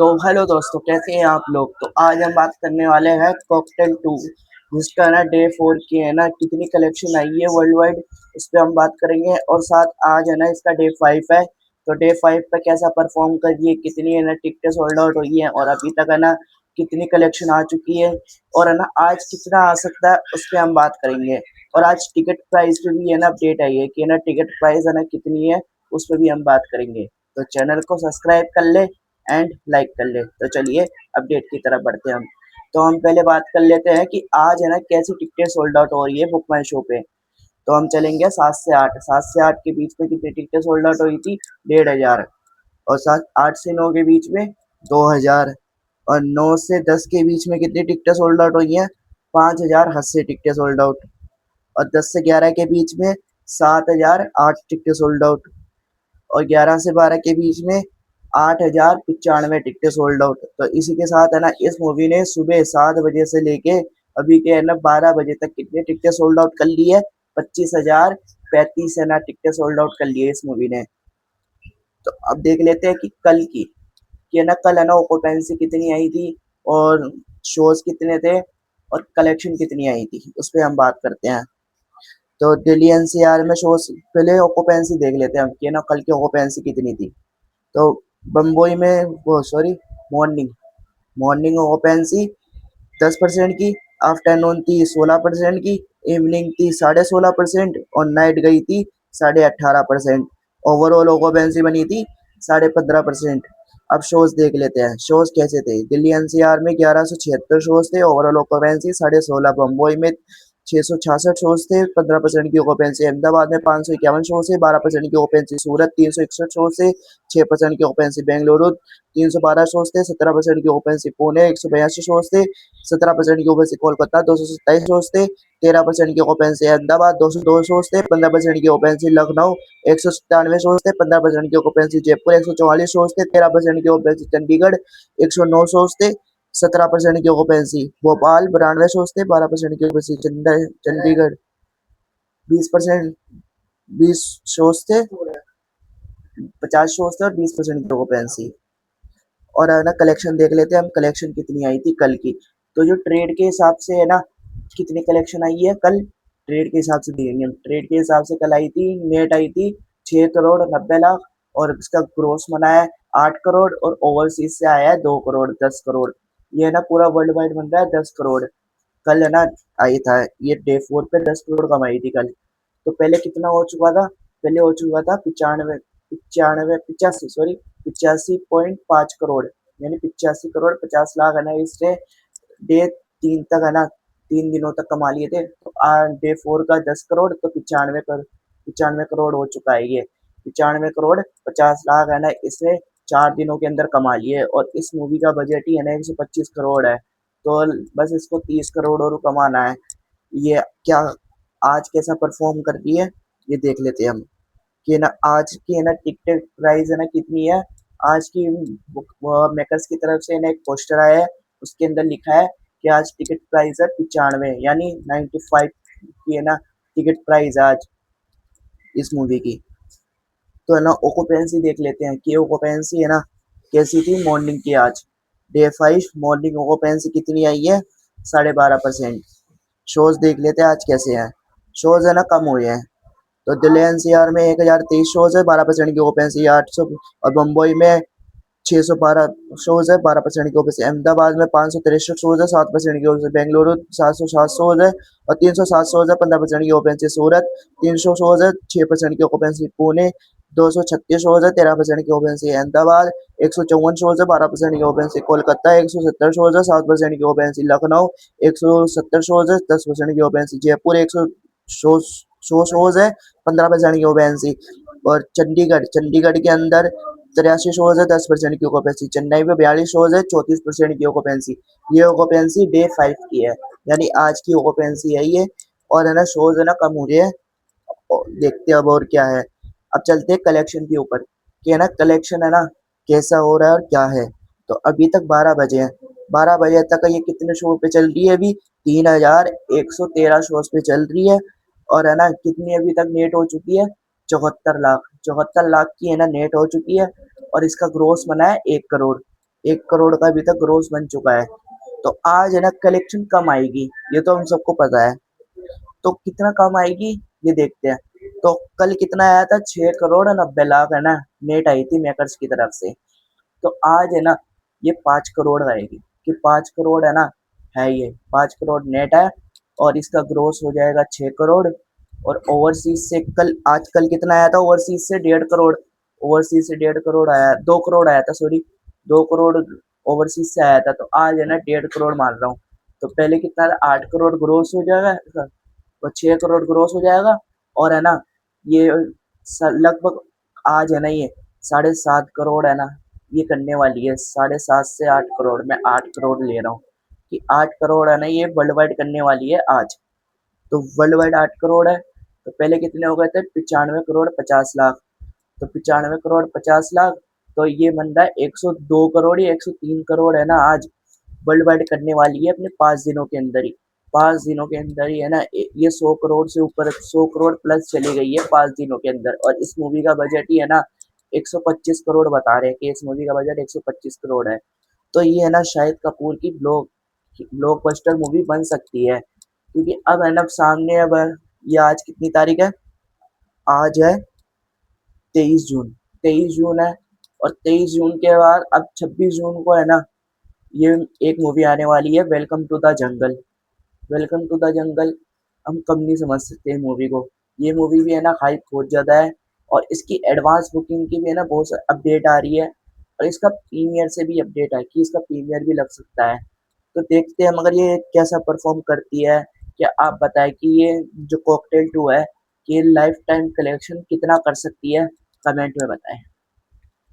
तो हेलो दोस्तों, कैसे हैं आप लोग। तो आज हम बात करने वाले हैं कॉकटेल 2, जिसका ना डे 4 की है ना कितनी कलेक्शन आई है वर्ल्ड वाइड, इस पे हम बात करेंगे। और साथ आज है ना इसका डे 5 है, तो डे 5 पे कैसा परफॉर्म कर रही है, कितनी है ना टिकटें सोल्ड आउट हुई है और अभी तक है ना कितनी कलेक्शन आ चुकी है, और है ना आज कितना आ सकता है उस पर हम बात करेंगे। और आज टिकट प्राइस पे भी है ना अपडेट आई है कि है ना टिकट प्राइस है ना कितनी है, उस पर भी हम बात करेंगे। तो चैनल को सब्सक्राइब कर ले एंड लाइक कर ले। तो चलिए अपडेट की तरफ बढ़ते हैं हम। तो हम पहले बात कर लेते हैं कि आज है ना कैसी टिकटें सोल्ड आउट हो रही है बुक माई शो पे। तो हम चलेंगे 7 से 8, 7 से 8 के बीच में कितनी टिकटें सोल्ड आउट हुई थी, 1,500। और 8 से 9 के बीच में 2,000। और 9 से 10 के बीच में कितनी टिकटें सोल्ड आउट हुई हैं, 5,000 हद से टिकटें सोल्ड आउट। और 10 से 11 के बीच में 7,008 टिकटें सोल्ड आउट। और 11 से 12 के बीच में 8,095 टिकटें सोल्ड आउट। तो इसी के साथ है ना इस मूवी ने सुबह 7 बजे से लेके अभी के है ना 12 बजे तक कितनी टिकटें सोल्ड आउट कर ली है, 25,035 है ना टिकटें सोल्ड आउट कर ली है इस मूवी ने। तो अब देख लेते हैं कि कल की, कि है ना कल है ना ऑक्यूपेंसी कितनी आई थी, और शोज कितने थे, और कलेक्शन कितनी आई थी, उस पर हम बात करते हैं। तो दिल्ली एनसीआर में शोज, पहले ऑक्यूपेंसी देख लेते हैं हम कि है ना कल की ऑक्यूपेंसी कितनी थी। तो बम्बई में वो सॉरी मॉर्निंग मॉर्निंग ओपेंसी 10% की, आफ्टरनून थी 16% की, इवनिंग थी 16.5% और नाइट गई थी 18.5%। ओवरऑल ओपेंसी बनी थी 15.5%। अब शोज देख लेते हैं, शोज कैसे थे। दिल्ली एनसीआर में 1176 शोज थे, ओवरऑल ओकुपेंसी 16.5। बम्बई में 666 शोज थे, 15% की ओकुपेंसी। अहमदाबाद में 551 शोज थे, 12% की ओकुपेंसी। सूरत 361 शोज थे, 6% की ओकुपेंसी। बेंगलुरु 312 शोज थे, 17% की ओकुपेंसी। पुणे 182 शोज थे, 17% की ओकुपेंसी। कोलकाता 227 शोज थे, 13% की ओकुपेंसी। अहमदाबाद 202 शोज थे, 15% की ओकुपेंसी। लखनऊ 197 शोज थे, 15% की ओकुपेंसी। जयपुर 144 शोज थे, 13% की ओकुपेंसी। चंडीगढ़ 109 शोज थे, 17% की ओकुपेंसी। भोपाल 92 शोज थे, 12% की ओकुपेंसी। चंडीगढ़ 20%, 20 शोज थे, 50 शोज थे और 20% की ओकुपेंसी। और है ना कलेक्शन देख लेते हैं हम, कलेक्शन कितनी आई थी कल की। तो जो ट्रेड के हिसाब से है ना कितनी कलेक्शन आई है कल, ट्रेड के हिसाब से देखेंगे हम। ट्रेड के हिसाब से कल आई थी, नेट आई थी 6 करोड़ 90 लाख, और इसका ग्रोस बना है 8 करोड़, और ओवरसीज से आया है 2 करोड़ 10 करोड़। ये है ना पूरा वर्ल्ड वाइड बन रहा है 10 करोड़। कल है ना आई था ये डे 4 पे 10 करोड़ कमाई थी कल। तो पहले कितना हो चुका था, पहले हो चुका था 85.5 करोड़, यानी 85 करोड़ 50 लाख है ना इसने डे 3 तक है ना 3 दिनों तक कमा लिए थे। तो डे 4 का 10 करोड़, तो 95 करोड़ हो चुका है ये। 95 करोड़ 50 लाख है ना इसने 4 दिनों के अंदर कमा लिए। और इस मूवी का बजट ही है ना 125 करोड़ है। तो बस इसको 30 करोड़ और कमाना है। ये क्या आज कैसा परफॉर्म कर रही है, ये देख लेते हैं हम कि ना आज की है ना टिकट प्राइस है ना कितनी है। आज की मेकर्स की तरफ से ना एक पोस्टर आया है, उसके अंदर लिखा है कि आज टिकट प्राइस है 95, यानी 95 की है ना टिकट प्राइस आज इस मूवी की। तो है ना ओकुपेंसी देख लेते हैं कि ओकुपेंसी है ना कैसी थी मॉर्निंग की आज। डे 5 मॉर्निंग ओकुपेंसी कितनी आई है, 12.5%। शोज देख लेते हैं आज कैसे हैं। शोज है ना कम हुए हैं। तो दिल्ली एनसीआर में 1,023 शोज है, 12% की ओपेंसी 800। और मुंबई में 612 शोज है, 12% की ओपेंसी। अहमदाबाद में 563 शोज है, 7% की ओपेंसी। बेंगलुरु 707 शोज है और 307 शोज है, 15% की ओपेंसी। सूरत 300 शोज है, 6% की ओपेंसी। पुणे 236 शोज है, 13% की ओपेंसी। अहमदाबाद 154 शोज है, 12% की ओपेंसी। कोलकाता 170 शोज है, 7% की ओपेंसी। लखनऊ 170 शोज है, 10% की ओपेंसी। जयपुर 100 शोज है, 15% की ओपेंसी। और चंडीगढ़ के अंदर 83 शोज है, 10% की ओकुपेंसी। चेन्नई में 42 शोज है, 34% की ओकुपेंसी। ये ओकुपेंसी डे 5 की है, यानी आज की ओकुपेंसी है ये। और है ना शोज है ना कम हो रहे हैं। देखते हैं अब और क्या है। अब चलते हैं कलेक्शन के ऊपर कि है ना कलेक्शन है ना कैसा हो रहा है और क्या है। तो अभी तक 12 बजे हैं, 12 बजे तक ये कितने शो पे चल रही है अभी, 3,113 शोज पे चल रही है। और है ना कितनी अभी तक नेट हो चुकी है, 74 लाख, 74 लाख की है ना नेट हो चुकी है। और इसका ग्रोस बना है 1 करोड़। 1 करोड़ का अभी तक ग्रॉस बन चुका है। तो आज है ना कलेक्शन कम आएगी, ये तो हम सबको पता है। तो कितना कम आएगी ये देखते हैं। तो कल कितना आया था, 6 करोड़ 90 लाख है ना नेट आई थी मेकर्स की तरफ से। तो आज है ना ये 5 करोड़ आएगी, कि 5 करोड़ है ना, है ये 5 करोड़ नेट है। और इसका ग्रोस हो जाएगा 6 करोड़। और ओवरसीज से कल कितना आया था, ओवरसीज से 1.5 करोड़। ओवरसीज से 1.5 करोड़ आया, 2 करोड़ आया था, सॉरी 2 करोड़ ओवरसीज से आया था। तो आज है ना 1.5 करोड़ मान रहा हूँ। तो पहले कितना था, 8 करोड़ ग्रोस हो जाएगा इसका, और 6 करोड़ ग्रोस हो जाएगा। और है ना ये लगभग आज है ना ये 7.5 करोड़ है ना ये करने वाली है। 7.5 से 8 करोड़, मैं 8 करोड़ ले रहा हूँ कि 8 करोड़ है ना ये वर्ल्ड वाइड करने वाली है आज। तो वर्ल्ड वाइड 8 करोड़ है। तो पहले कितने हो गए थे, 95 करोड़ 50 लाख। तो 95 करोड़ 50 लाख। तो ये बन रहा है 102 करोड़ या 103 करोड़ है ना आज वर्ल्ड वाइड करने वाली है अपने 5 दिनों के अंदर ही। 5 दिनों के अंदर ही है ना ये 100 करोड़ से ऊपर, 100 करोड़ प्लस चली गई है 5 दिनों के अंदर। और इस मूवी का बजट ही है ना 125 करोड़ बता रहे हैं कि इस मूवी का बजट 125 करोड़ है। तो ये है ना शाहिद कपूर की ब्लॉकबस्टर मूवी बन सकती है। क्योंकि अब है ना सामने अब ये आज कितनी तारीख है, आज है 23 जून। 23 जून है। और 23 जून के बाद अब 26 जून को है ना ये एक मूवी आने वाली है, welcome to the jungle. Welcome to the jungle हम कब नहीं समझ सकते मूवी को। ये मूवी भी है ना हाइप बहुत ज़्यादा है। और इसकी एडवांस बुकिंग की भी है ना बहुत अपडेट आ रही है। और इसका प्रीमियर से भी अपडेट है कि इसका प्रीमियर भी लग सकता है। तो देखते हैं मगर ये कैसा परफॉर्म करती है। क्या आप बताएं कि ये जो कॉकटेल 2 है, कि लाइफ टाइम कलेक्शन कितना कर सकती है, कमेंट में बताएं।